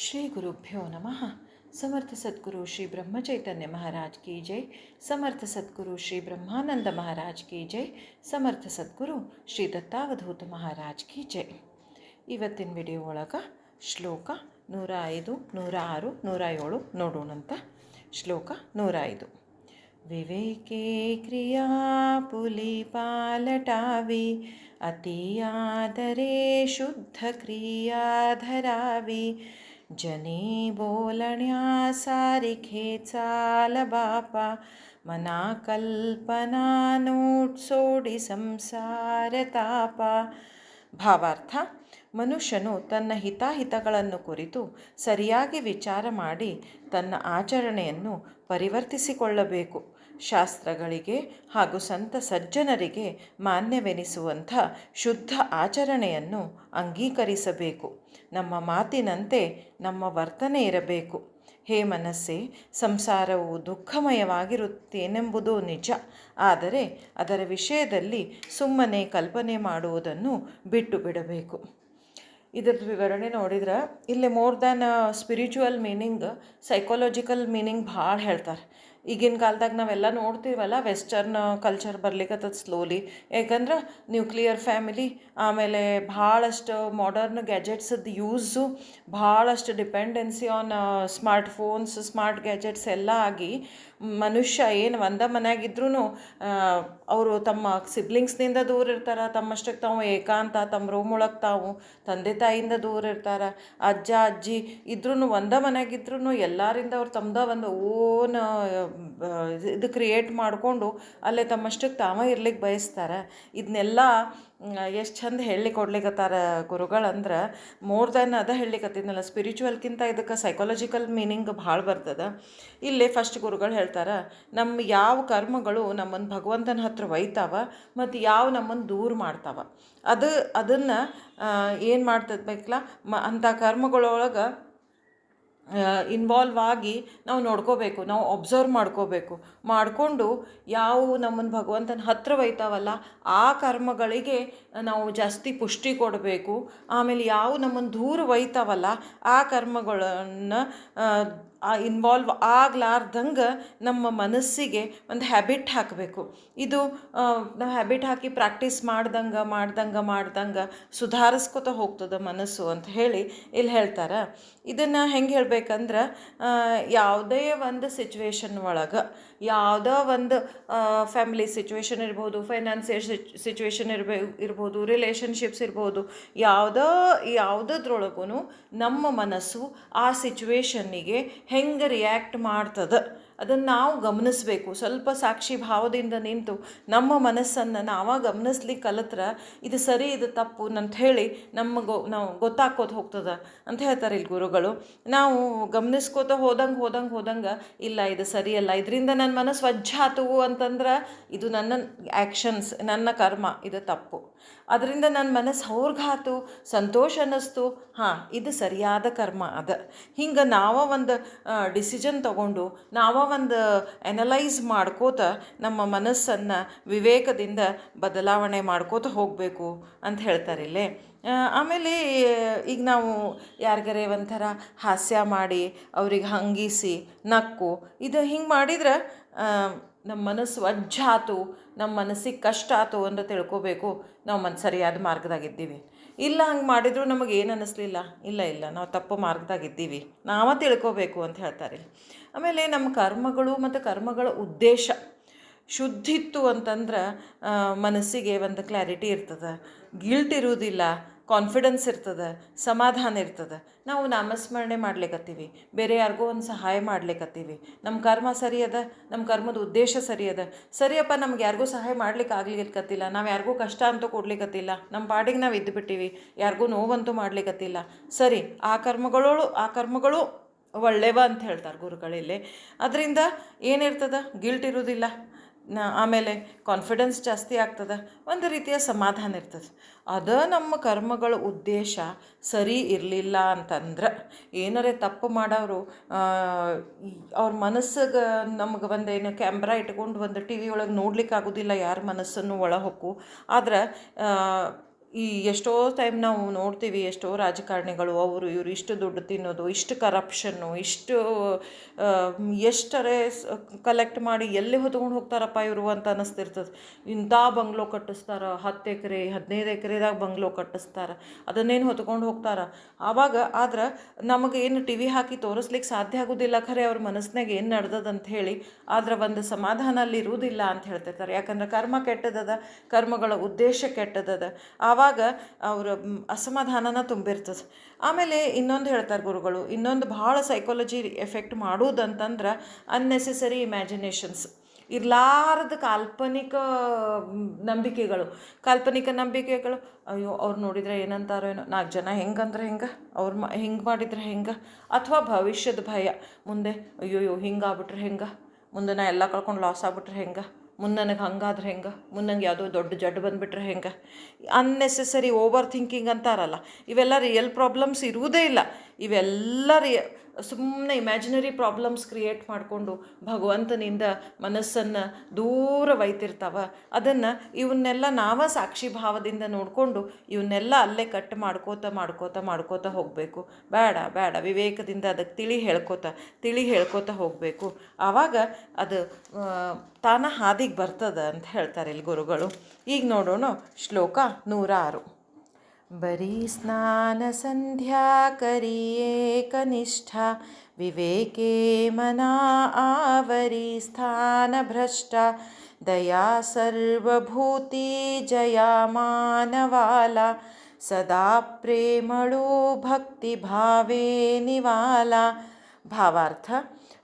ಶ್ರೀ ಗುರುಭ್ಯೋ ನಮಃ. ಸಮರ್ಥ ಸದ್ಗುರು ಶ್ರೀ ಬ್ರಹ್ಮಚೈತನ್ಯ ಮಹಾರಾಜ್ ಕಿ ಜೈ. ಸಮರ್ಥ ಸದ್ಗುರು ಶ್ರೀ ಬ್ರಹ್ಮಾನಂದ ಮಹಾರಾಜ್ ಕಿ ಜೈ. ಸಮರ್ಥ ಸದ್ಗುರು ಶ್ರೀ ದತ್ತಾವಧೂತ ಮಹಾರಾಜ್ ಕಿ ಜೈ. ಇವತ್ತಿನ ವಿಡಿಯೋ ಒಳಗೆ ಶ್ಲೋಕ 105, 106, 107 ನೋಡೋಣಂತ. ಶ್ಲೋಕ 105. ವಿವೇಕೆ ಕ್ರಿಯಾ ಪುಲಿ ಪಾಲಟಾವಿ, ಅತಿಯಾದರೆ ಶುದ್ಧ ಕ್ರಿಯಾ ಧರಾವಿ. जनी बोलण्या सारिखे चाल बापा, मना कल्पना नोट सोडी ಸಂಸಾರ ತಾಪ. ಭಾವಾರ್ಥ: ಮನುಷ್ಯನು ತನ್ನ ಹಿತಾಹಿತಗಳನ್ನು ಕುರಿತು ಸರಿಯಾಗಿ ವಿಚಾರ ಮಾಡಿ ತನ್ನ ಆಚರಣೆಯನ್ನು ಪರಿವರ್ತಿಸಿಕೊಳ್ಳಬೇಕು. ಶಾಸ್ತ್ರಗಳಿಗೆ ಹಾಗೂ ಸಂತ ಸಜ್ಜನರಿಗೆ ಮಾನ್ಯವೆನಿಸುವಂಥ ಶುದ್ಧ ಆಚರಣೆಯನ್ನು ಅಂಗೀಕರಿಸಬೇಕು. ನಮ್ಮ ಮಾತಿನಂತೆ ನಮ್ಮ ವರ್ತನೆ ಇರಬೇಕು. ಹೇ ಮನಸ್ಸೇ, ಸಂಸಾರವು ದುಃಖಮಯವಾಗಿರುತ್ತೇನೆಂಬುದು ನಿಜ. ಆದರೆ ಅದರ ವಿಷಯದಲ್ಲಿ ಸುಮ್ಮನೆ ಕಲ್ಪನೆ ಮಾಡುವುದನ್ನು ಬಿಟ್ಟು ಬಿಡಬೇಕು. ಇದ್ರದ್ದು ವಿವರಣೆ ನೋಡಿದ್ರೆ ಇಲ್ಲಿ more than spiritual meaning, psychological meaning ಭಾಳ ಹೇಳ್ತಾರೆ. ಈಗಿನ ಕಾಲದಾಗ ನಾವೆಲ್ಲ ನೋಡ್ತೀವಲ್ಲ, ವೆಸ್ಟರ್ನ್ ಕಲ್ಚರ್ ಬರ್ಲಿಕ್ಕತ್ತದ ಸ್ಲೋಲಿ. ಯಾಕಂದ್ರೆ ನ್ಯೂಕ್ಲಿಯರ್ ಫ್ಯಾಮಿಲಿ, ಆಮೇಲೆ ಭಾಳಷ್ಟು ಮಾಡರ್ನ್ ಗ್ಯಾಜೆಟ್ಸದ್ದು ಯೂಸು, ಭಾಳಷ್ಟು dependency on smart phones, smart gadgets ಎಲ್ಲ ಆಗಿ ಮನುಷ್ಯ ಏನು ಒಂದೇ ಮನೆಯಾಗಿದ್ರೂ ಅವರು ತಮ್ಮ ಸಿಬ್ಲಿಂಗ್ಸ್ನಿಂದ ದೂರ ಇರ್ತಾರೆ. ತಮ್ಮಷ್ಟಕ್ಕೆ ತಾವು ಏಕಾಂತ, ತಮ್ಮ ರೂಮ್ ಒಳಗೆ ತಾವು ತಂದೆ ತಾಯಿಯಿಂದ ದೂರ ಇರ್ತಾರೆ. ಅಜ್ಜ ಅಜ್ಜಿ ಇದ್ರೂ ಒಂದೇ ಮನೆಯಾಗಿದ್ರೂ ಎಲ್ಲರಿಂದ ಅವ್ರು ತಮ್ಮದ ಒಂದು ಓನ್ ಇದು ಕ್ರಿಯೇಟ್ ಮಾಡಿಕೊಂಡು ಅಲ್ಲೇ ತಮ್ಮಷ್ಟಕ್ಕೆ ತಾವೇ ಇರ್ಲಿಕ್ಕೆ ಬಯಸ್ತಾರೆ. ಇದನ್ನೆಲ್ಲ ಎಷ್ಟು ಚಂದ ಕೊಡ್ಲಿಕ್ಕತ್ತಾರ ಗುರುಗಳಂದ್ರೆ, ಮೋರ್ ದ್ಯಾನ್ ಅದ ಹೇಳಲಿಕ್ಕತ್ತಿದ್ನಲ್ಲ, ಸ್ಪಿರಿಚುವಲ್ಗಿಂತ ಇದಕ್ಕೆ ಸೈಕಾಲಜಿಕಲ್ ಮೀನಿಂಗ್ ಭಾಳ ಬರ್ತದೆ. ಇಲ್ಲೇ ಫಸ್ಟ್ ಗುರುಗಳು ಹೇಳ್ತಾರೆ, ನಮ್ಮ ಯಾವ ಕರ್ಮಗಳು ನಮ್ಮನ್ನು ಭಗವಂತನ ಹತ್ರ ಒಯ್ತಾವ ಮತ್ತು ಯಾವ ನಮ್ಮನ್ನು ದೂರ ಮಾಡ್ತಾವ, ಅದನ್ನು ಏನು ಮಾಡ್ತದ ಬೇಕಲ್ಲ ಅಂಥ ಕರ್ಮಗಳೊಳಗೆ ಇನ್ವಾಲ್ವ್ ಆಗಿ ನಾವು ನೋಡ್ಕೋಬೇಕು, ನಾವು ಒಬ್ಸರ್ವ್ ಮಾಡಿಕೊಂಡು ಯಾವ ನಮ್ಮನ್ನು ಭಗವಂತನ ಹತ್ರ ಒಯ್ತಾವಲ್ಲ ಆ ಕರ್ಮಗಳಿಗೆ ನಾವು ಜಾಸ್ತಿ ಪುಷ್ಟಿ ಕೊಡಬೇಕು. ಆಮೇಲೆ ಯಾವ ನಮ್ಮನ್ನು ದೂರ ಒಯ್ತಾವಲ್ಲ ಆ ಕರ್ಮಗಳನ್ನು ಇನ್ವಾಲ್ವ್ ಆಗ್ಲಾರ್ದಂಗೆ ನಮ್ಮ ಮನಸ್ಸಿಗೆ ಒಂದು ಹ್ಯಾಬಿಟ್ ಹಾಕಬೇಕು. ಇದು ನಾವು ಹ್ಯಾಬಿಟ್ ಹಾಕಿ ಪ್ರಾಕ್ಟೀಸ್ ಮಾಡ್ದಂಗೆ ಸುಧಾರಿಸ್ಕೊತ ಹೋಗ್ತದೆ ಮನಸ್ಸು ಅಂತ ಹೇಳಿ ಇಲ್ಲಿ ಹೇಳ್ತಾರೆ. ಇದನ್ನು ಹೆಂಗೆ ಹೇಳ್ಬೇಕಂದ್ರೆ, ಯಾವುದೇ ಒಂದು ಸಿಚುವೇಶನ್ ಒಳಗೆ, ಯಾವುದೋ ಒಂದು ಫ್ಯಾಮಿಲಿ ಸಿಚುವೇಶನ್ ಇರ್ಬೋದು, ಫೈನಾನ್ಸಿಯಲ್ ಸಿಚುವೇಶನ್ ಇರ್ಬೋದು, ರಿಲೇಷನ್ಶಿಪ್ಸ್ ಇರ್ಬೋದು, ಯಾವುದದ್ರೊಳಗೂ ನಮ್ಮ ಮನಸ್ಸು ಆ ಸಿಚುವೇಶನ್ನಿಗೆ ಹೆಂಗೆ ರಿಯಾಕ್ಟ್ ಮಾಡ್ತದೆ ಅದನ್ನು ನಾವು ಗಮನಿಸಬೇಕು. ಸ್ವಲ್ಪ ಸಾಕ್ಷಿ ಭಾವದಿಂದ ನಿಂತು ನಮ್ಮ ಮನಸ್ಸನ್ನು ನಾವು ಗಮನಿಸ್ಲಿಕ್ಕೆ ಕಲಿತ್ರೆ ಇದು ಸರಿ ಇದು ತಪ್ಪು ಅಂತ ಹೇಳಿ ನಾವು ಗೊತ್ತಾಕೋದು ಹೋಗ್ತದೆ ಅಂತ ಹೇಳ್ತಾರೆ ಇಲ್ಲಿ ಗುರುಗಳು. ನಾವು ಗಮನಿಸ್ಕೋತ ಹೋದಂಗೆ ಇಲ್ಲ ಇದು ಸರಿಯಲ್ಲ, ಇದರಿಂದ ನನ್ನ ಮನಸ್ಸು ವಜ್ಜಾತು ಅಂತಂದ್ರೆ ಇದು ನನ್ನ ಆ್ಯಕ್ಷನ್ಸ್, ನನ್ನ ಕರ್ಮ, ಇದು ತಪ್ಪು. ಅದರಿಂದ ನನ್ನ ಮನಸ್ಸು ಅವ್ರಿಗಾತು, ಸಂತೋಷ ಅನ್ನಿಸ್ತು, ಹಾಂ ಇದು ಸರಿಯಾದ ಕರ್ಮ ಅದ. ಹಿಂಗೆ ನಾವು ಒಂದು ಡಿಸಿಷನ್ ತಗೊಂಡು ನಾವು ಒಂದು ಅನಲೈಸ್ ಮಾಡ್ಕೋತ ನಮ್ಮ ಮನಸ್ಸನ್ನು ವಿವೇಕದಿಂದ ಬದಲಾವಣೆ ಮಾಡ್ಕೋತ ಹೋಗಬೇಕು ಅಂತ ಹೇಳ್ತಾರೆ ಇಲ್ಲೇ. ಆಮೇಲೆ ಈಗ ನಾವು ಯಾರಿಗಾರೆ ಒಂಥರ ಹಾಸ್ಯ ಮಾಡಿ ಅವ್ರಿಗೆ ಹಂಗಿಸಿ ನಕ್ಕು ಇದು ಹಿಂಗೆ ಮಾಡಿದ್ರೆ ನಮ್ಮ ಮನಸ್ಸು ವಜ್ಜಾತು, ನಮ್ಮ ಮನಸ್ಸಿಗೆ ಕಷ್ಟ ಆಯ್ತು ಅಂತ ತಿಳ್ಕೊಬೇಕು ನಾವು ಸರಿಯಾದ ಮಾರ್ಗದಾಗಿದ್ದೀವಿ. ಇಲ್ಲ ಹಂಗೆ ಮಾಡಿದ್ರು ನಮಗೆ ಏನು ಅನ್ನಿಸ್ಲಿಲ್ಲ, ಇಲ್ಲ ನಾವು ತಪ್ಪು ಮಾರ್ಗದಾಗಿದ್ದೀವಿ, ನಾವೇ ತಿಳ್ಕೊಬೇಕು ಅಂತ ಹೇಳ್ತಾರೆ. ಆಮೇಲೆ ನಮ್ಮ ಕರ್ಮಗಳು ಮತ್ತು ಕರ್ಮಗಳ ಉದ್ದೇಶ ಶುದ್ಧಿತ್ತು ಅಂತಂದ್ರೆ ಮನಸ್ಸಿಗೆ ಒಂದು ಕ್ಲಾರಿಟಿ ಇರ್ತದೆ, ಗಿಲ್ಟ್ ಇರುವುದಿಲ್ಲ, ಕಾನ್ಫಿಡೆನ್ಸ್ ಇರ್ತದೆ, ಸಮಾಧಾನ ಇರ್ತದೆ. ನಾವು ನಾಮಸ್ಮರಣೆ ಮಾಡ್ಲಿಕ್ಕತ್ತೀವಿ, ಬೇರೆ ಯಾರಿಗೋ ಒಂದು ಸಹಾಯ ಮಾಡ್ಲಿಕ್ಕತ್ತೀವಿ, ನಮ್ಮ ಕರ್ಮ ಸರಿ ಅದ, ನಮ್ಮ ಕರ್ಮದ ಉದ್ದೇಶ ಸರಿ ಅದ. ಸರಿಯಪ್ಪ, ನಮ್ಗೆ ಯಾರಿಗೂ ಸಹಾಯ ಮಾಡ್ಲಿಕ್ಕೆ ಆಗ್ಲಿಕ್ಕತ್ತಿಲ್ಲ, ನಾವು ಯಾರಿಗೂ ಕಷ್ಟ ಅಂತೂ ಕೊಡ್ಲಿಕ್ಕತ್ತಿಲ್ಲ, ನಮ್ಮ ಪಾಡಿಗೆ ನಾವು ಇದ್ದು ಬಿಟ್ಟಿವಿ, ಯಾರಿಗೂ ನೋವಂತೂ ಮಾಡ್ಲಿಕ್ಕತ್ತಿಲ್ಲ, ಸರಿ ಆ ಕರ್ಮಗಳು ಒಳ್ಳೆವ ಅಂತ ಹೇಳ್ತಾರೆ ಗುರುಗಳಿಲ್ಲಿ. ಅದರಿಂದ ಏನಿರ್ತದೆ, ಗಿಲ್ಟ್ ಇರೋದಿಲ್ಲ, ಆಮೇಲೆ ಕಾನ್ಫಿಡೆನ್ಸ್ ಜಾಸ್ತಿ ಆಗ್ತದೆ, ಒಂದು ರೀತಿಯ ಸಮಾಧಾನ ಇರ್ತದೆ. ಅದು ನಮ್ಮ ಕರ್ಮಗಳ ಉದ್ದೇಶ ಸರಿ ಇರಲಿಲ್ಲ ಅಂತಂದ್ರೆ, ಏನಾರೇ ತಪ್ಪು ಮಾಡೋರು ಅವ್ರ ಮನಸ್ಸಿಗೆ ನಮ್ಗೆ ಒಂದೇನು ಕ್ಯಾಮ್ರಾ ಇಟ್ಕೊಂಡು ಒಂದು ಟಿ ವಿ ಒಳಗೆ ನೋಡ್ಲಿಕ್ಕೆ ಆಗೋದಿಲ್ಲ ಯಾರ ಮನಸ್ಸನ್ನು ಒಳ ಹೊಕ್ಕು. ಆದ್ರೆ ಈ ಎಷ್ಟೋ ಟೈಮ್ ನಾವು ನೋಡ್ತೀವಿ, ಎಷ್ಟೋ ರಾಜಕಾರಣಿಗಳು ಅವರು ಇವರು ಇಷ್ಟು ದುಡ್ಡು ತಿನ್ನೋದು, ಇಷ್ಟು ಕರಪ್ಷನ್ನು, ಇಷ್ಟು ಎಷ್ಟರೇ ಕಲೆಕ್ಟ್ ಮಾಡಿ ಎಲ್ಲಿ ಹೊತ್ಕೊಂಡು ಹೋಗ್ತಾರಪ್ಪ ಇವರು ಅಂತ ಅನ್ನಿಸ್ತಿರ್ತದೆ. ಇಂಥ ಬಂಗ್ಲೋ ಕಟ್ಟಿಸ್ತಾರೆ, 10 ಎಕರೆ 15 ಎಕರೆದಾಗ ಬಂಗ್ಲೋ ಕಟ್ಟಿಸ್ತಾರೆ, ಅದನ್ನೇನು ಹೊತ್ಕೊಂಡು ಹೋಗ್ತಾರೆ. ಆವಾಗ ಆದ್ರೆ ನಮಗೆ ಏನು ಟಿ ವಿ ಹಾಕಿ ತೋರಿಸ್ಲಿಕ್ಕೆ ಸಾಧ್ಯ ಆಗೋದಿಲ್ಲ, ಖರೆ ಅವ್ರ ಮನಸ್ಸಿನಾಗ ಏನು ನಡೆದದಂತ ಹೇಳಿ. ಆದ್ರೆ ಒಂದು ಸಮಾಧಾನ ಅಲ್ಲಿ ಇರುವುದಿಲ್ಲ ಅಂತ ಹೇಳ್ತಿರ್ತಾರೆ. ಯಾಕಂದ್ರೆ ಕರ್ಮ ಕೆಟ್ಟದದ, ಕರ್ಮಗಳ ಉದ್ದೇಶ ಕೆಟ್ಟದದ. ಆವಾಗ ಅವರ ಅಸಮಾಧಾನನ ತುಂಬಿರ್ತದೆ. ಆಮೇಲೆ ಇನ್ನೊಂದು ಹೇಳ್ತಾರೆ ಗುರುಗಳು, ಇನ್ನೊಂದು ಭಾಳ ಸೈಕಾಲಜಿ ಎಫೆಕ್ಟ್ ಮಾಡೋದಂತಂದ್ರೆ ಅನ್ನೆಸೆಸರಿ ಇಮ್ಯಾಜಿನೇಷನ್ಸ್, ಇರ್ಲಾರದ ಕಾಲ್ಪನಿಕ ನಂಬಿಕೆಗಳು. ಅಯ್ಯೋ ಅವ್ರು ನೋಡಿದರೆ ಏನಂತಾರೋ ಏನೋ, 4 ಜನ ಹೆಂಗಂದ್ರೆ ಹೆಂಗೆ, ಅವ್ರು ಹಿಂಗೆ ಮಾಡಿದ್ರೆ ಹೆಂಗೆ, ಅಥವಾ ಭವಿಷ್ಯದ ಭಯ, ಮುಂದೆ ಅಯ್ಯೋಯ್ಯೋ ಹಿಂಗಾಗ್ಬಿಟ್ರೆ ಹೆಂಗೆ, ಮುಂದೆ ನಾ ಎಲ್ಲ ಕಳ್ಕೊಂಡು ಲಾಸ್ ಆಗ್ಬಿಟ್ರೆ ಹೆಂಗೆ, ಮುಂದೆ ನನಗೆ ಹಂಗಾದ್ರೆ ಹೆಂಗೆ, ಮುಂದೆ ನಂಗೆ ಯಾವುದೋ ದೊಡ್ಡ ಜಡ್ಡು ಬಂದುಬಿಟ್ರೆ ಹೆಂಗೆ. ಅನ್ನೆಸೆಸರಿ ಓವರ್ ಥಿಂಕಿಂಗ್ ಅಂತಾರಲ್ಲ, ಇವೆಲ್ಲ ರಿಯಲ್ ಪ್ರಾಬ್ಲಮ್ಸ್ ಇರುವುದೇ ಇಲ್ಲ. ಇವೆಲ್ಲ ಸುಮ್ಮನೆ ಇಮ್ಯಾಜಿನರಿ ಪ್ರಾಬ್ಲಮ್ಸ್ ಕ್ರಿಯೇಟ್ ಮಾಡಿಕೊಂಡು ಭಗವಂತನಿಂದ ಮನಸ್ಸನ್ನು ದೂರ ಒಯ್ತಿರ್ತಾವೆ. ಅದನ್ನು ಇವನ್ನೆಲ್ಲ ನಾವೇ ಸಾಕ್ಷಿ ಭಾವದಿಂದ ನೋಡಿಕೊಂಡು ಇವನ್ನೆಲ್ಲ ಅಲ್ಲೇ ಕಟ್ ಮಾಡ್ಕೋತ ಹೋಗಬೇಕು. ಬೇಡ ವಿವೇಕದಿಂದ ಅದಕ್ಕೆ ತಿಳಿ ಹೇಳ್ಕೋತ ಹೋಗಬೇಕು. ಆವಾಗ ಅದು ತಾನ ಹಾದಿಗೆ ಬರ್ತದೆ ಅಂತ ಹೇಳ್ತಾರೆ ಇಲ್ಲಿ ಗುರುಗಳು. ಈಗ ನೋಡೋಣ ಶ್ಲೋಕ 106. ಬರೀ ಸ್ನಾನ ಸಂಧ್ಯಾ ಕರಿಯೇ ಕನಿಷ್ಠ, ವಿವೇಕೆ ಮನಾ ಆವರಿ ಸ್ಥಾನ ಭ್ರಷ್ಟ, ದಯಾ ಸರ್ವಭೂತಿ ಜಯಾ ಮಾನವಾಲ, ಸದಾ ಪ್ರೇಮಳು ಭಕ್ತಿ ಭಾವೇ ನಿವಾಲ. ಭಾವಾರ್ಥ: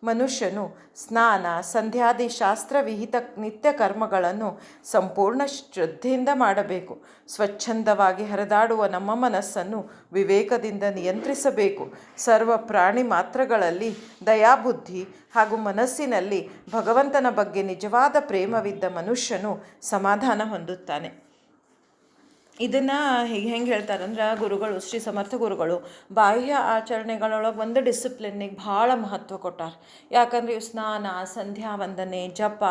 ಮನುಷ್ಯನು ಸ್ನಾನ ಸಂಧ್ಯಾದಿ ಶಾಸ್ತ್ರವಿಹಿತ ನಿತ್ಯ ಕರ್ಮಗಳನ್ನು ಸಂಪೂರ್ಣ ಶ್ರದ್ಧೆಯಿಂದ ಮಾಡಬೇಕು. ಸ್ವಚ್ಛಂದವಾಗಿ ಹರಿದಾಡುವ ನಮ್ಮ ಮನಸ್ಸನ್ನು ವಿವೇಕದಿಂದ ನಿಯಂತ್ರಿಸಬೇಕು. ಸರ್ವ ಪ್ರಾಣಿ ಮಾತ್ರಗಳಲ್ಲಿ ದಯಾಬುದ್ಧಿ ಹಾಗೂ ಮನಸ್ಸಿನಲ್ಲಿ ಭಗವಂತನ ಬಗ್ಗೆ ನಿಜವಾದ ಪ್ರೇಮವಿದ್ದ ಮನುಷ್ಯನು ಸಮಾಧಾನ ಹೊಂದುತ್ತಾನೆ. ಇದನ್ನು ಹೆಂಗೆ ಹೇಳ್ತಾರಂದ್ರೆ ಗುರುಗಳು, ಶ್ರೀ ಸಮರ್ಥ ಗುರುಗಳು ಬಾಹ್ಯ ಆಚರಣೆಗಳೊಳಗೆ ಒಂದು ಡಿಸಿಪ್ಲಿನ್ನಿಗೆ ಭಾಳ ಮಹತ್ವ ಕೊಟ್ಟಾರ. ಯಾಕಂದರೆ ಇವು ಸ್ನಾನ, ಸಂಧ್ಯಾ ವಂದನೆ, ಜಪ,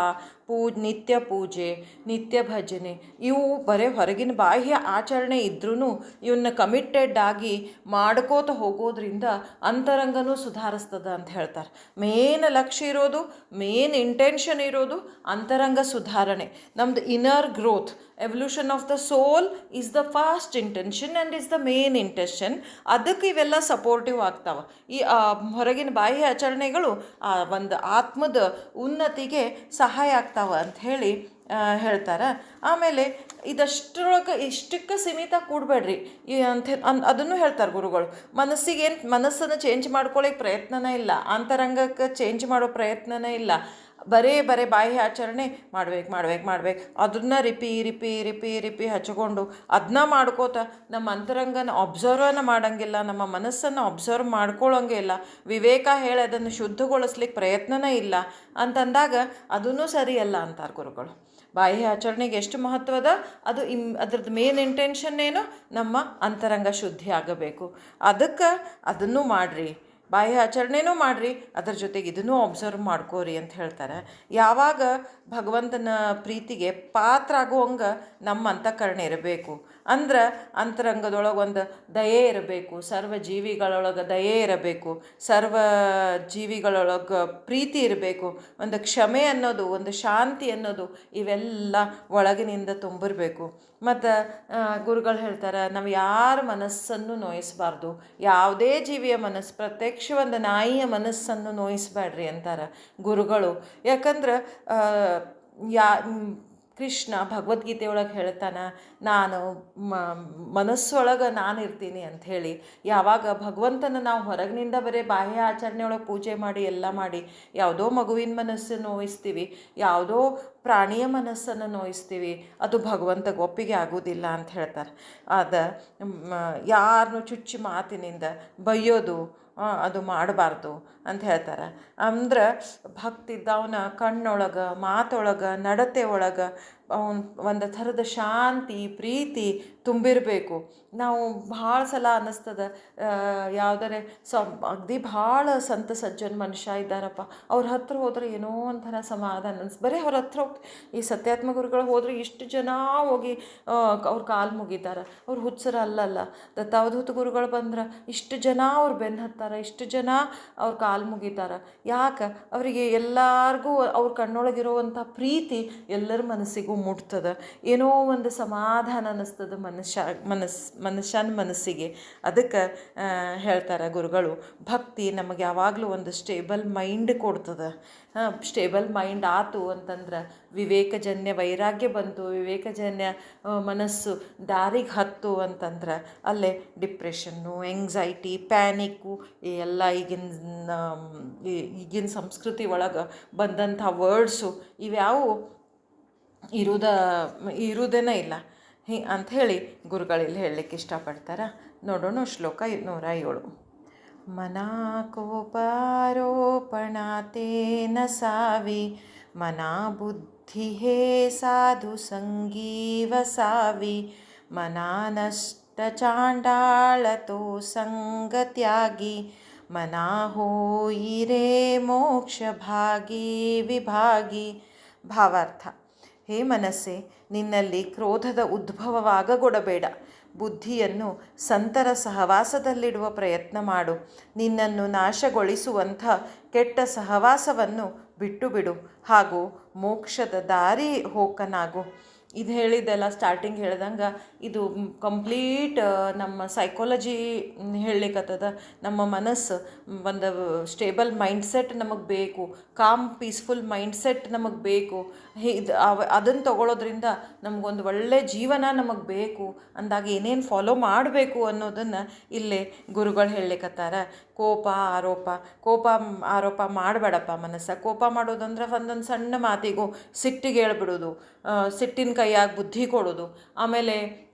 ನಿತ್ಯ ಪೂಜೆ, ನಿತ್ಯ ಭಜನೆ, ಇವು ಬರೀ ಹೊರಗಿನ ಬಾಹ್ಯ ಆಚರಣೆ ಇದ್ರೂ ಇವನ್ನ ಕಮಿಟೆಡ್ ಆಗಿ ಮಾಡ್ಕೋತ ಹೋಗೋದ್ರಿಂದ ಅಂತರಂಗನೂ ಸುಧಾರಿಸ್ತದ ಅಂತ ಹೇಳ್ತಾರೆ. ಮೇನ್ ಲಕ್ಷ್ಯ ಇರೋದು, ಮೇನ್ ಇಂಟೆನ್ಷನ್ ಇರೋದು ಅಂತರಂಗ ಸುಧಾರಣೆ, ನಮ್ಮದು inner growth. Evolution of the soul is the fast intention and is the main intention. ಅದಕ್ಕೆ ಇವೆಲ್ಲ ಸಪೋರ್ಟಿವ್ ಆಗ್ತಾವೆ. ಈ ಹೊರಗಿನ ಬಾಹ್ಯ ಆಚರಣೆಗಳು ಒಂದು ಆತ್ಮದ ಉನ್ನತಿಗೆ ಸಹಾಯ ಆಗ್ತಾವೆ ಅಂತ ಹೇಳಿ ಹೇಳ್ತಾರೆ. ಆಮೇಲೆ ಇಷ್ಟಕ್ಕೆ ಸೀಮಿತ ಕೂಡಬೇಡ್ರಿ ಅದನ್ನು ಹೇಳ್ತಾರೆ ಗುರುಗಳು. ಮನಸ್ಸನ್ನು ಚೇಂಜ್ ಮಾಡ್ಕೊಳ್ಳೋಕೆ ಪ್ರಯತ್ನನೇ ಇಲ್ಲ, ಅಂತರಂಗಕ್ಕೆ ಚೇಂಜ್ ಮಾಡೋ ಪ್ರಯತ್ನನೇ ಇಲ್ಲ. ಬರೇ ಬಾಹ್ಯ ಆಚರಣೆ ಮಾಡ್ಬೇಕು ಅದನ್ನ ರಿಪಿ ಹಚ್ಕೊಂಡು ಅದನ್ನ ಮಾಡ್ಕೋತ ನಮ್ಮ ಅಂತರಂಗನ ಅಬ್ಸರ್ವನ ಮಾಡೋಂಗಿಲ್ಲ, ನಮ್ಮ ಮನಸ್ಸನ್ನು ಅಬ್ಸರ್ವ್ ಮಾಡ್ಕೊಳ್ಳೋಂಗೆ ಇಲ್ಲ, ವಿವೇಕ ಹೇಳಿ ಅದನ್ನು ಶುದ್ಧಗೊಳಿಸ್ಲಿಕ್ಕೆ ಪ್ರಯತ್ನನೇ ಇಲ್ಲ ಅಂತಂದಾಗ ಅದೂ ಸರಿಯಲ್ಲ ಅಂತಾರೆ ಗುರುಗಳು. ಬಾಹ್ಯ ಆಚರಣೆಗೆ ಎಷ್ಟು ಮಹತ್ವದ, ಅದು ಅದ್ರದ್ದು ಮೇನ್ ಇಂಟೆನ್ಷನ್ ಏನು, ನಮ್ಮ ಅಂತರಂಗ ಶುದ್ಧಿ ಆಗಬೇಕು. ಅದಕ್ಕೆ ಅದನ್ನು ಮಾಡಿರಿ, ಬಾಹ್ಯ ಆಚರಣೆನೂ ಮಾಡಿರಿ, ಅದರ ಜೊತೆಗೆ ಇದನ್ನೂ ಅಬ್ಸರ್ವ್ ಮಾಡ್ಕೋರಿ ಅಂತ ಹೇಳ್ತಾರೆ. ಯಾವಾಗ ಭಗವಂತನ ಪ್ರೀತಿಗೆ ಪಾತ್ರ ಆಗುವಂಗೆ ನಮ್ಮ ಅಂತಃಕರಣ ಇರಬೇಕು ಅಂದ್ರೆ ಅಂತರಂಗದೊಳಗೆ ಒಂದು ದಯೆ ಇರಬೇಕು, ಸರ್ವ ಜೀವಿಗಳೊಳಗೆ ದಯೆ ಇರಬೇಕು, ಸರ್ವ ಜೀವಿಗಳೊಳಗೆ ಪ್ರೀತಿ ಇರಬೇಕು, ಒಂದು ಕ್ಷಮೆ ಅನ್ನೋದು, ಒಂದು ಶಾಂತಿ ಅನ್ನೋದು ಇವೆಲ್ಲ ಒಳಗಿನಿಂದ ತುಂಬಿರಬೇಕು. ಮತ್ತು ಗುರುಗಳು ಹೇಳ್ತಾರೆ, ನಾವು ಯಾರ ಮನಸ್ಸನ್ನು ನೋಯಿಸಬಾರ್ದು, ಯಾವುದೇ ಜೀವಿಯ ಮನಸ್ಸು, ಪ್ರತ್ಯಕ್ಷ ಒಂದು ನಾಯಿಯ ಮನಸ್ಸನ್ನು ನೋಯಿಸಬೇಡ್ರಿ ಅಂತಾರೆ ಗುರುಗಳು. ಯಾಕಂದ್ರೆ ಕೃಷ್ಣ ಭಗವದ್ಗೀತೆಯೊಳಗೆ ಹೇಳ್ತಾನೆ, ನಾನು ಮನಸ್ಸೊಳಗೆ ನಾನು ಇರ್ತೀನಿ ಅಂಥೇಳಿ. ಯಾವಾಗ ಭಗವಂತನ ನಾವು ಹೊರಗಿನಿಂದ ಬರೀ ಬಾಹ್ಯ ಆಚರಣೆಯೊಳಗೆ ಪೂಜೆ ಮಾಡಿ ಎಲ್ಲ ಮಾಡಿ ಯಾವುದೋ ಮಗುವಿನ ಮನಸ್ಸನ್ನು ನೋಯಿಸ್ತೀವಿ, ಯಾವುದೋ ಪ್ರಾಣಿಯ ಮನಸ್ಸನ್ನು ನೋಯಿಸ್ತೀವಿ, ಅದು ಭಗವಂತಗೆ ಒಪ್ಪಿಗೆ ಆಗೋದಿಲ್ಲ ಅಂತ ಹೇಳ್ತಾರೆ. ಯಾರನ್ನು ಚುಚ್ಚಿ ಮಾತಿನಿಂದ ಬೈಯೋದು ಅದು ಮಾಡಬಾರ್ದು ಅಂತ ಹೇಳ್ತಾರೆ. ಅಂದ್ರೆ ಭಕ್ತಿದ್ದವನ ಕಣ್ಣೊಳಗೆ, ಮಾತೊಳಗೆ, ನಡತೆ ಒಳಗೆ ಒಂದು ಥರದ ಶಾಂತಿ ಪ್ರೀತಿ ತುಂಬಿರಬೇಕು. ನಾವು ಭಾಳ ಸಲ ಅನ್ನಿಸ್ತದ ಯಾವುದರೆ ಅಗದಿ ಭಾಳ ಸಂತ ಸಜ್ಜನ ಮನುಷ್ಯ ಇದ್ದಾರಪ್ಪ, ಅವ್ರ ಹತ್ರ ಹೋದ್ರೆ ಏನೋ ಒಂಥರ ಸಮಾಧಾನ ಬರೀ ಅವ್ರ ಹತ್ರ ಹೋಗಿ ಈ ಸತ್ಯಾತ್ಮ ಗುರುಗಳು ಹೋದ್ರೆ ಇಷ್ಟು ಜನ ಹೋಗಿ ಅವ್ರ ಕಾಲು ಮುಗಿತಾರೆ. ಅವ್ರು ಹುಚ್ಚರ ಅಲ್ಲಲ್ಲ. ದತ್ತಾವಧೂತ ಗುರುಗಳು ಬಂದ್ರೆ ಇಷ್ಟು ಜನ ಅವ್ರು ಬೆನ್ನು ಹತ್ತಾರೆ, ಇಷ್ಟು ಜನ ಅವ್ರ ಕಾಲು ಮುಗಿತಾರೆ. ಯಾಕೆ? ಅವರಿಗೆ ಎಲ್ಲರಿಗೂ ಅವ್ರ ಕಣ್ಣೊಳಗಿರುವಂಥ ಪ್ರೀತಿ ಎಲ್ಲರ ಮನಸ್ಸಿಗೂ ಮುಟ್ತದೆ. ಏನೋ ಒಂದು ಸಮಾಧಾನ ಅನ್ನಿಸ್ತದೆ ಮನುಷ್ಯನ ಮನಸ್ಸಿಗೆ. ಅದಕ್ಕೆ ಹೇಳ್ತಾರೆ ಗುರುಗಳು, ಭಕ್ತಿ ನಮಗೆ ಯಾವಾಗಲೂ ಒಂದು ಸ್ಟೇಬಲ್ ಮೈಂಡ್ ಕೊಡ್ತದೆ. ಸ್ಟೇಬಲ್ ಮೈಂಡ್ ಆತು ಅಂತಂದ್ರೆ ವಿವೇಕಜನ್ಯ ವೈರಾಗ್ಯ ಬಂತು, ವಿವೇಕಜನ್ಯ ಮನಸ್ಸು ದಾರಿಗೆ ಹತ್ತು ಅಂತಂದ್ರೆ ಅಲ್ಲೇ ಡಿಪ್ರೆಷನ್ನು, ಎಂಗ್ಸೈಟಿ, ಪ್ಯಾನಿಕ್ಕು ಎಲ್ಲ ಈಗಿನ ಸಂಸ್ಕೃತಿ ಒಳಗೆ ಬಂದಂಥ ವರ್ಡ್ಸು ಇವ್ಯಾವು ಇರುವುದೇನೇ ಇಲ್ಲ ಅಂಥೇಳಿ ಗುರುಗಳಿಲ್ಲಿ ಹೇಳಲಿಕ್ಕೆ ಇಷ್ಟಪಡ್ತಾರೆ. ನೋಡೋಣ ಶ್ಲೋಕ 107. ಮನಾಕೋಪಾರೋಪಣಾತೇನ ಸಾವಿ ಮನಾ ಬುದ್ಧಿ ಹೇ ಸಾಧು ಸಂಗೀವಸಾವಿ ಮನಾನಷ್ಟ ಚಾಂಡಾಳತೋ ಸಂಗತ್ಯಾಗಿ ಮನಾ ಹೋಯಿರೇ ಮೋಕ್ಷ ಭಾಗಿ ವಿಭಾಗಿ. ಭಾವಾರ್ಥ: ಹೇ ಮನಸ್ಸೇ, ನಿನ್ನಲ್ಲಿ ಕ್ರೋಧದ ಉದ್ಭವವಾಗಗೊಡಬೇಡ. ಬುದ್ಧಿಯನ್ನು ಸಂತರ ಸಹವಾಸದಲ್ಲಿಡುವ ಪ್ರಯತ್ನ ಮಾಡು. ನಿನ್ನನ್ನು ನಾಶಗೊಳಿಸುವಂಥ ಕೆಟ್ಟ ಸಹವಾಸವನ್ನು ಬಿಟ್ಟು ಬಿಡು, ಹಾಗೂ ಮೋಕ್ಷದ ದಾರಿ ಹೋಕನಾಗು. ಇದು ಹೇಳಿದ್ದೆಲ್ಲ ಸ್ಟಾರ್ಟಿಂಗ್ ಹೇಳ್ದಂಗೆ ಇದು ಕಂಪ್ಲೀಟ್ ನಮ್ಮ ಸೈಕಾಲಜಿ ಹೇಳಲಿಕ್ಕತ್ತದ. ನಮ್ಮ ಮನಸ್ಸು ಒಂದು ಸ್ಟೇಬಲ್ ಮೈಂಡ್ಸೆಟ್ ನಮಗೆ ಬೇಕು, ಕಾಮ್ ಪೀಸ್ಫುಲ್ ಮೈಂಡ್ಸೆಟ್ ನಮಗೆ ಬೇಕು. ಅದನ್ನು ತಗೊಳ್ಳೋದ್ರಿಂದ ನಮಗೊಂದು ಒಳ್ಳೆಯ ಜೀವನ ನಮಗೆ ಬೇಕು ಅಂದಾಗ ಏನೇನು ಫಾಲೋ ಮಾಡಬೇಕು ಅನ್ನೋದನ್ನು ಇಲ್ಲೇ ಗುರುಗಳು ಹೇಳಲಿಕ್ಕತ್ತಾರ. ಕೋಪ ಆರೋಪ ಮಾಡಬೇಡಪ್ಪ ಮನಸ್ಸ. ಕೋಪ ಮಾಡೋದಂದ್ರೆ ಒಂದೊಂದು ಸಣ್ಣ ಮಾತಿಗೂ ಸಿಟ್ಟಿಗೆ ಹೇಳ್ಬಿಡೋದು, ಸಿಟ್ಟಿನ ಕೈಯಾಗಿ ಬುದ್ಧಿ ಕೊಡೋದು, ಆಮೇಲೆ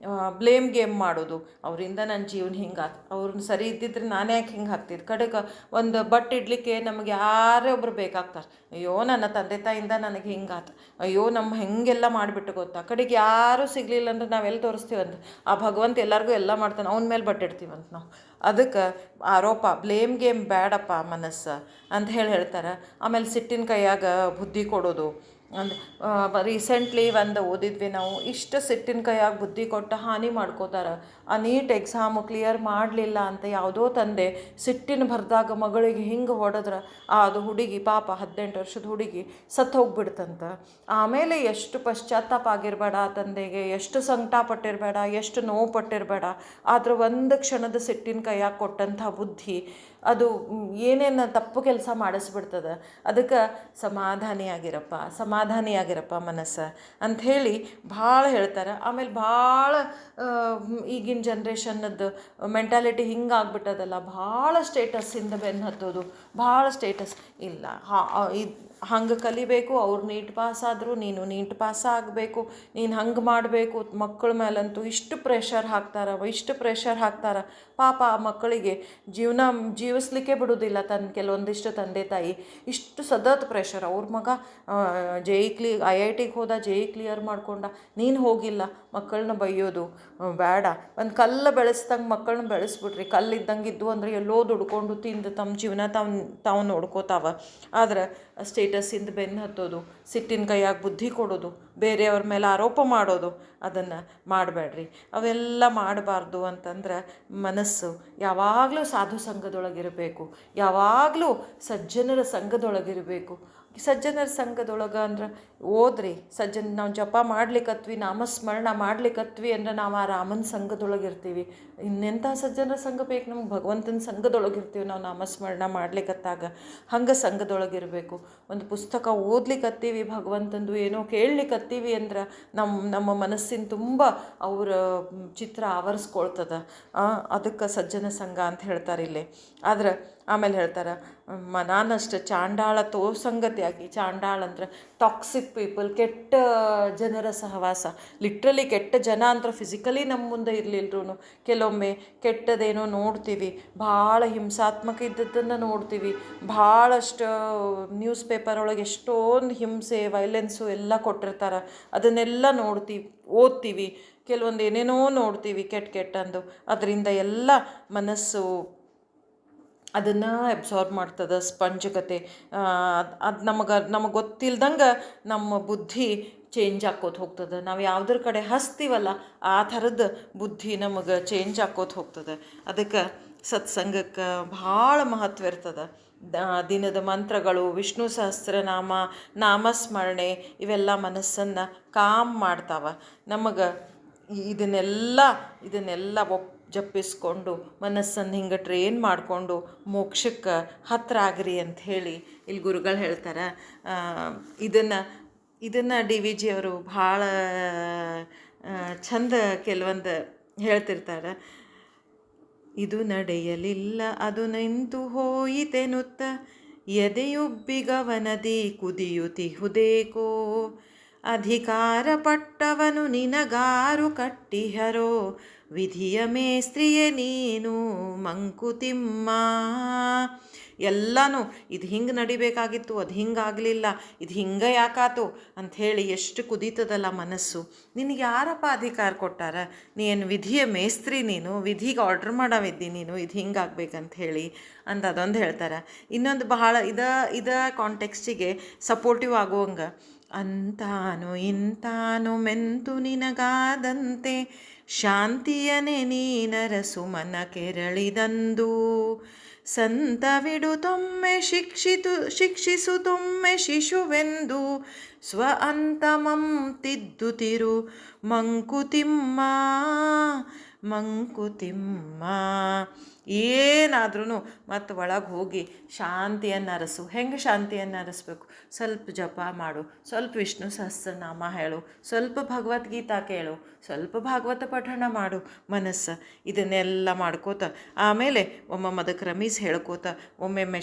ಬ್ಲೇಮ್ ಗೇಮ್ ಮಾಡೋದು. ಅವರಿಂದ ನನ್ನ ಜೀವನ ಹಿಂಗಾತು, ಅವ್ರನ್ನ ಸರಿ ಇದ್ದಿದ್ರೆ ನಾನೇ ಯಾಕೆ ಹಿಂಗೆ ಆಗ್ತಿದ್ದು. ಕಡೆಗೆ ಒಂದು ಬಟ್ ಇಡ್ಲಿಕ್ಕೆ ನಮಗೆ ಯಾರೇ ಒಬ್ರು ಬೇಕಾಗ್ತಾರೆ. ಅಯ್ಯೋ ನನ್ನ ತಂದೆ ತಾಯಿಂದ ನನಗೆ ಹಿಂಗಾತು, ಅಯ್ಯೋ ನಮ್ಮ ಹೆಂಗೆಲ್ಲ ಮಾಡಿಬಿಟ್ಟು ಗೊತ್ತಾ. ಕಡೆಗೆ ಯಾರೂ ಸಿಗಲಿಲ್ಲ ಅಂದ್ರೆ ನಾವೆಲ್ಲಿ ತೋರಿಸ್ತೀವಂತ ಆ ಭಗವಂತ ಎಲ್ಲರಿಗೂ ಎಲ್ಲ ಮಾಡ್ತಾನೆ, ಅವನ ಮೇಲೆ ಬಟ್ಟಿಡ್ತೀವಂತ ನಾವು. ಅದಕ್ಕೆ ಬ್ಲೇಮ್ ಗೇಮ್ ಬೇಡಪ್ಪ ಮನಸ್ಸು ಅಂತ ಹೇಳ್ತಾರೆ. ಆಮೇಲೆ ಸಿಟ್ಟಿನ ಕೈಯಾಗ ಬುದ್ಧಿ ಕೊಡೋದು. ರೀಸೆಂಟ್ಲಿ ಒಂದು ಓದಿದ್ವಿ ನಾವು, ಇಷ್ಟು ಸಿಟ್ಟಿನ ಕೈಯಾಗಿ ಬುದ್ಧಿ ಕೊಟ್ಟು ಹಾನಿ ಮಾಡ್ಕೋತಾರೆ. ಆ ನೀಟ್ ಎಕ್ಸಾಮು ಕ್ಲಿಯರ್ ಮಾಡಲಿಲ್ಲ ಅಂತ ಯಾವುದೋ ತಂದೆ ಸಿಟ್ಟಿನ ಭರದಾಗ ಮಗಳಿಗೆ ಹಿಂಗೆ ಹೊಡೆದ್ರೆ ಅದು ಹುಡುಗಿ ಪಾಪ 18 ವರ್ಷದ ಹುಡುಗಿ ಸತ್ತು ಹೋಗ್ಬಿಡ್ತಂತ. ಆಮೇಲೆ ಎಷ್ಟು ಪಶ್ಚಾತ್ತಾಪ ಆಗಿರಬೇಡ ತಂದೆಗೆ, ಎಷ್ಟು ಸಂಕಟ ಪಟ್ಟಿರಬೇಡ, ಎಷ್ಟು ನೋವು ಪಟ್ಟಿರಬೇಡ, ಆದ್ರೆ ಒಂದು ಕ್ಷಣದ ಸಿಟ್ಟಿನ ಕೈಯಾಗಿ ಕೊಟ್ಟಂಥ ಬುದ್ಧಿ ಅದು ಏನೇನು ತಪ್ಪು ಕೆಲಸ ಮಾಡಿಸ್ಬಿಡ್ತದೆ. ಅದಕ್ಕೆ ಸಮಾಧಾನಿಯಾಗಿರಪ್ಪ ಮನಸ್ಸು ಅಂಥೇಳಿ ಭಾಳ ಹೇಳ್ತಾರೆ. ಆಮೇಲೆ ಭಾಳ ಈಗಿನ ಜನ್ರೇಷನ್ನದ್ದು ಮೆಂಟಾಲಿಟಿ ಹಿಂಗೆ ಆಗ್ಬಿಟ್ಟದಲ್ಲ, ಭಾಳ ಸ್ಟೇಟಸ್ಸಿಂದ ಬೆನ್ನು ಹತ್ತೋದು, ಭಾಳ ಸ್ಟೇಟಸ್ ಇಲ್ಲ. ಹಂಗೆ ಕಲಿಬೇಕು, ಅವ್ರು ನೀಟ್ ಪಾಸ್ ಆದರು ನೀನು ನೀಟ್ ಪಾಸ್ ಆಗಬೇಕು, ನೀನು ಹಂಗೆ ಮಾಡಬೇಕು. ಮಕ್ಕಳ ಮೇಲಂತೂ ಇಷ್ಟು ಪ್ರೆಷರ್ ಹಾಕ್ತಾರೆ. ಪಾಪ ಆ ಮಕ್ಕಳಿಗೆ ಜೀವಿಸ್ಲಿಕ್ಕೆ ಬಿಡೋದಿಲ್ಲ ಕೆಲವೊಂದಿಷ್ಟು ತಂದೆ ತಾಯಿ. ಇಷ್ಟು ಸತತ ಪ್ರೆಷರ್. ಅವ್ರ ಮಗ IIT ಹೋದ, JEE ಕ್ಲಿಯರ್ ಮಾಡ್ಕೊಂಡ, ನೀನು ಹೋಗಿಲ್ಲ. ಮಕ್ಕಳನ್ನ ಬೈಯೋದು ಬೇಡ. ಒಂದು ಕಲ್ಲು ಬೆಳೆಸ್ದಂಗೆ ಮಕ್ಕಳನ್ನ ಬೆಳೆಸ್ಬಿಟ್ರಿ. ಕಲ್ಲಿದ್ದಂಗೆ ಇದ್ದು ಅಂದರೆ ಎಲ್ಲೋ ದುಡ್ಕೊಂಡು ತಿಂದು ತಮ್ಮ ಜೀವನ ತಾವು ನೋಡ್ಕೋತಾವ. ಆದ್ರೆ ಸ್ಟೇಟಸ್ಸಿಂದ ಬೆನ್ನು ಹತ್ತೋದು, ಸಿಟ್ಟಿನ ಕೈಯಾಗಿ ಬುದ್ಧಿ ಕೊಡೋದು, ಬೇರೆಯವ್ರ ಮೇಲೆ ಆರೋಪ ಮಾಡೋದು, ಅದನ್ನು ಮಾಡಬೇಡ್ರಿ. ಅವೆಲ್ಲ ಮಾಡಬಾರ್ದು ಅಂತಂದ್ರೆ ಮನಸ್ಸು ಯಾವಾಗಲೂ ಸಾಧು ಸಂಘದೊಳಗಿರಬೇಕು, ಯಾವಾಗಲೂ ಸಜ್ಜನರ ಸಂಘದೊಳಗಿರಬೇಕು. ಸಜ್ಜನರ ಸಂಘದೊಳಗೆ ಅಂದ್ರೆ ಓದ್ರಿ, ನಾವು ಜಪ ಮಾಡ್ಲಿಕ್ಕತ್ವಿ, ನಾಮಸ್ಮರಣ ಮಾಡ್ಲಿಕ್ಕತ್ವಿ ಅಂದ್ರೆ ನಾವು ಆ ರಾಮನ ಸಂಘದೊಳಗಿರ್ತೀವಿ. ಇನ್ನೆಂಥ ಸಜ್ಜನರ ಸಂಘ ಬೇಕು ನಮ್ಗೆ? ಭಗವಂತನ ಸಂಘದೊಳಗಿರ್ತೀವಿ ನಾವು ನಾಮಸ್ಮರಣ ಮಾಡ್ಲಿಕ್ಕತ್ತಾಗ. ಹಂಗೆ ಸಂಘದೊಳಗಿರಬೇಕು. ಒಂದು ಪುಸ್ತಕ ಓದ್ಲಿಕ್ಕತ್ತೀವಿ, ಭಗವಂತಂದು ಏನೋ ಕೇಳಲಿಕ್ಕತ್ತೀವಿ ಅಂದ್ರೆ ನಮ್ಮ ಮನಸ್ಸಿನ ತುಂಬ ಅವರ ಚಿತ್ರ ಆವರಿಸ್ಕೊಳ್ತದೆ. ಅದಕ್ಕೆ ಸಜ್ಜನ ಸಂಘ ಅಂತ ಹೇಳ್ತಾರೆ ಇಲ್ಲಿ. ಆದ್ರೆ ಆಮೇಲೆ ಹೇಳ್ತಾರೆ ನಾನಷ್ಟು ಚಾಂಡಾಳ ತೋಸಂಗತಿಯಾಗಿ, ಚಾಂಡಾಳ ಅಂದ್ರೆ ಟಾಕ್ಸಿಕ್ ಪೀಪಲ್, ಕೆಟ್ಟ ಜನರ ಸಹವಾಸ. ಲಿಟ್ರಲಿ ಕೆಟ್ಟ ಜನ ಅಂದ್ರೆ ಫಿಸಿಕಲಿ ನಮ್ಮ ಮುಂದೆ ಇರಲಿಲ್ರೂ ಕೆಲವೊಮ್ಮೆ ಕೆಟ್ಟದೇನೋ ನೋಡ್ತೀವಿ, ಭಾಳ ಹಿಂಸಾತ್ಮಕ ಇದ್ದದ್ದನ್ನು ನೋಡ್ತೀವಿ. ಭಾಳಷ್ಟು ನ್ಯೂಸ್ ಪೇಪರ್ ಒಳಗೆ ಎಷ್ಟೊಂದು ಹಿಂಸೆ ವೈಲೆನ್ಸು ಎಲ್ಲ ಕೊಟ್ಟಿರ್ತಾರೆ, ಅದನ್ನೆಲ್ಲ ನೋಡ್ತೀವಿ, ಓದ್ತೀವಿ. ಕೆಲವೊಂದು ಏನೇನೋ ನೋಡ್ತೀವಿ ಕೆಟ್ಟಂದು. ಅದರಿಂದ ಎಲ್ಲ ಮನಸ್ಸು ಅದನ್ನು ಅಬ್ಸಾರ್ಬ್ ಮಾಡ್ತದೆ, ಸ್ಪಂಜಗತೆ. ಅದು ನಮಗೆ ಗೊತ್ತಿಲ್ದಂಗೆ ನಮ್ಮ ಬುದ್ಧಿ ಚೇಂಜ್ ಆಕ್ಕೋತ ಹೋಗ್ತದೆ. ನಾವು ಯಾವುದ್ರ ಕಡೆ ಹಸ್ತೀವಲ್ಲ ಆ ಥರದ ಬುದ್ಧಿ ನಮಗೆ ಚೇಂಜ್ ಆಕ್ಕೋತ ಹೋಗ್ತದೆ. ಅದಕ್ಕೆ ಸತ್ಸಂಗಕ್ಕೆ ಭಾಳ ಮಹತ್ವ ಇರ್ತದೆ. ದಿನದ ಮಂತ್ರಗಳು, ವಿಷ್ಣು ಸಹಸ್ರನಾಮ, ನಾಮಸ್ಮರಣೆ ಇವೆಲ್ಲ ಮನಸ್ಸನ್ನು ಕಾಮ್ ಮಾಡ್ತಾವೆ. ನಮಗೆ ಇದನ್ನೆಲ್ಲ ಜಪ್ಪಿಸ್ಕೊಂಡು ಮನಸ್ಸನ್ನು ಹಿಂಗೆ ಟ್ರೈನ್ ಮಾಡಿಕೊಂಡು ಮೋಕ್ಷಕ್ಕೆ ಹತ್ರ ಆಗ್ರಿ ಅಂತ ಹೇಳಿ ಇಲ್ಲಿ ಗುರುಗಳು ಹೇಳ್ತಾರೆ. ಇದನ್ನು ಡಿ ವಿ ಜಿ ಅವರು ಭಾಳ ಚಂದ ಕೆಲವೊಂದು ಹೇಳ್ತಿರ್ತಾರೆ. ಇದು ನಡೆಯಲಿಲ್ಲ ಅದು ನಿಂತು ಹೋಯಿತೆನುತ್ತ ಎದೆಯುಬ್ಬಿಗವನದಿ ಕುದಿಯುತಿಹುದೇಕೋ, ಅಧಿಕಾರ ಪಟ್ಟವನು ನಿನಗಾರು ಕಟ್ಟಿಹರೋ, ವಿಧಿಯ ಮೇಸ್ತ್ರಿಯೇ ನೀನು ಮಂಕುತಿಮ್ಮ. ಎಲ್ಲನೂ ಇದು ಹಿಂಗೆ ನಡಿಬೇಕಾಗಿತ್ತು, ಅದು ಹಿಂಗಾಗಲಿಲ್ಲ, ಇದು ಹಿಂಗೆ ಯಾಕಾತು ಅಂಥೇಳಿ ಎಷ್ಟು ಕುದೀತದಲ್ಲ ಮನಸ್ಸು. ನಿನಗೆ ಯಾರಪ್ಪ ಅಧಿಕಾರ ಕೊಟ್ಟಾರ? ನೀನು ವಿಧಿಯ ಮೇಸ್ತ್ರಿ, ನೀನು ವಿಧಿಗೆ ಆರ್ಡ್ರ್ ಮಾಡವಿದ್ದಿ, ನೀನು ಇದು ಹಿಂಗಾಗ್ಬೇಕಂತ ಹೇಳಿ ಅದೊಂದು ಹೇಳ್ತಾರೆ. ಇನ್ನೊಂದು ಬಹಳ ಇದ ಕಾಂಟೆಕ್ಸ್ಟಿಗೆ ಸಪೋರ್ಟಿವ್ ಆಗುವಂಗೆ, ಅಂತಾನು ಇಂತಾನು ಮೆಂತು ನಿನಗಾದಂತೆ ಶಾಂತಿಯನೆ ನೀನರಸು ಮನ ಕೆರಳಿದಂದು, ಸಂತವಿಡುತ್ತೊಮ್ಮೆ ಶಿಕ್ಷಿಸುತ್ತೊಮ್ಮೆ ಶಿಶುವೆಂದು ಸ್ವ ಅಂತಮಂ ತಿದ್ದುತಿರು ಮಂಕುತಿಮ್ಮ. ಏನಾದ್ರೂ ಮತ್ತು ಒಳಗೆ ಹೋಗಿ ಶಾಂತಿಯನ್ನು ಅರಸು. ಹೆಂಗೆ ಶಾಂತಿಯನ್ನು ಅರಸಬೇಕು? ಸ್ವಲ್ಪ ಜಪ ಮಾಡು, ಸ್ವಲ್ಪ ವಿಷ್ಣು ಸಹಸ್ರನಾಮ ಹೇಳು, ಸ್ವಲ್ಪ ಭಗವದ್ಗೀತಾ ಕೇಳು, ಸ್ವಲ್ಪ ಭಾಗವತ ಪಠಣ ಮಾಡು ಮನಸ್ಸು. ಇದನ್ನೆಲ್ಲ ಮಾಡ್ಕೋತ ಆಮೇಲೆ ಒಮ್ಮೊಮ್ಮೆ ಅದಕ್ಕೆ ರಮೀಸ್ ಹೇಳ್ಕೋತ, ಒಮ್ಮೊಮ್ಮೆ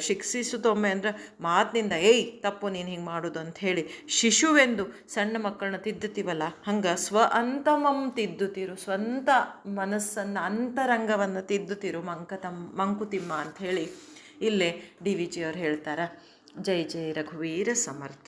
ಶಿಕ್ಷಿಸುತ್ತೊಮ್ಮೆ ಅಂದ್ರೆ ಮಾತಿನಿಂದ ಏಯ್ ತಪ್ಪು ನೀನು ಹಿಂಗೆ ಮಾಡೋದು ಅಂಥೇಳಿ ಶಿಶುವೆಂದು ಸಣ್ಣ ಮಕ್ಕಳನ್ನ ತಿದ್ದುತ್ತೀವಲ್ಲ ಹಂಗೆ ಸ್ವ ಅಂತಮಂ ತಿದ್ದುತ್ತಿರು, ಸ್ವಂತ ಮನಸ್ಸನ್ನು ಅಂತರಂಗವನ್ನು ತಿದ್ದುತ್ತಿರು ಮಂಕುತಿಮ್ಮ ಅಂಥೇಳಿ ಇಲ್ಲೇ ಡಿ ವಿ ಜಿ ಅವ್ರು ಹೇಳ್ತಾರೆ. ಜೈ ಜೈ ರಘುವೀರ ಸಮರ್ಥ.